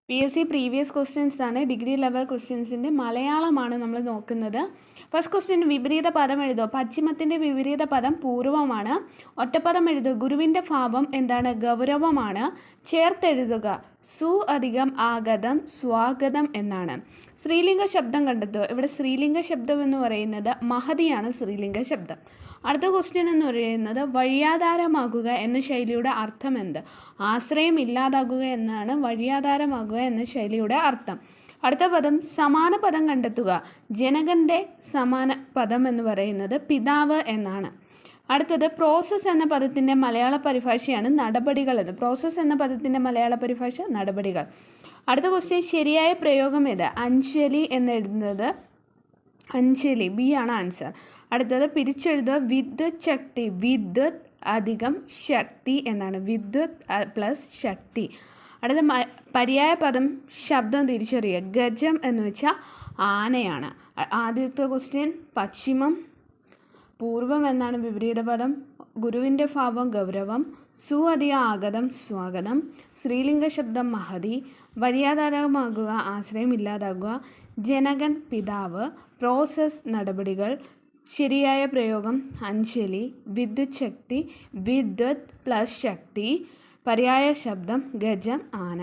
PSC previous questions ആണ്. Degree level ക്വസ്റ്റ്യൻസിൻ്റെ മലയാളമാണ് നമ്മൾ നോക്കുന്നത്. ഫസ്റ്റ് ക്വസ്റ്റ്യൻ വിപരീത പദം എഴുതുക. പശ്ചിമത്തിൻ്റെ വിപരീത പദം പൂർവമാണ്. ഒറ്റപ്പദം എഴുതുക. ഗുരുവിൻ്റെ ഭാവം എന്താണ്? ഗൗരവമാണ്. ചേർത്തെഴുതുക. സു അധികം ആഗതം സ്വാഗതം എന്നാണ്. സ്ത്രീലിംഗ ശബ്ദം കണ്ടെത്തുക. ഇവിടെ സ്ത്രീലിംഗ ശബ്ദം എന്ന് പറയുന്നത് മഹതിയാണ് സ്ത്രീലിംഗ ശബ്ദം. അടുത്ത ക്വസ്റ്റ്യൻ എന്ന് പറയുന്നത് വഴിയാധാരമാകുക എന്ന ശൈലിയുടെ അർത്ഥം എന്ത്? ആശ്രയം ഇല്ലാതാകുക എന്നാണ് വഴിയാധാരമാകുക എന്ന ശൈലിയുടെ അർത്ഥം. അടുത്ത പദം സമാന പദം കണ്ടെത്തുക. ജനകൻ്റെ സമാന പദം എന്ന് പറയുന്നത് പിതാവ് എന്നാണ്. അടുത്തത് പ്രോസസ്സ് എന്ന പദത്തിൻ്റെ മലയാള പരിഭാഷയാണ് നടപടികൾ എന്ന്. പ്രോസസ്സ് എന്ന പദത്തിൻ്റെ മലയാള പരിഭാഷ നടപടികൾ. അടുത്ത ക്വസ്റ്റ്യൻ ശരിയായ പ്രയോഗം ഏത്? അഞ്ജലി എന്നെഴുതുന്നത് അഞ്ജലി, ബി ആണ് ആൻസർ. അടുത്തത് പിരിച്ചെഴുതുക. വിദ്യുത് ശക്തി, വിദ്യുത് അധികം ശക്തി എന്നാണ്. വിദ്യുത് പ്ലസ് ശക്തി. അടുത്ത പര്യായ പദം ശബ്ദം തിരിച്ചറിയുക. ഗജം എന്ന് വെച്ചാൽ ആനയാണ്. ആദ്യത്തെ ക്വസ്റ്റ്യൻ പശ്ചിമം, പൂർവം എന്നാണ് വിപരീത പദം. ഗുരുവിൻ്റെ ഭാവം ഗൗരവം. സു അധികം ആഗതം സ്വാഗതം. സ്ത്രീലിംഗ ശബ്ദം മഹതി. വഴിയാധാരമാകുക ആശ്രയം ഇല്ലാതാകുക. ജനകൻ പിതാവ്. പ്രോസസ് നടപടികൾ. ശരിയായ പ്രയോഗം അഞ്ജലി. വിദ്യുത് ശക്തി, വിദ്യുത് പ്ലസ് ശക്തി. പര്യായ ശബ്ദം ഗജം ആന.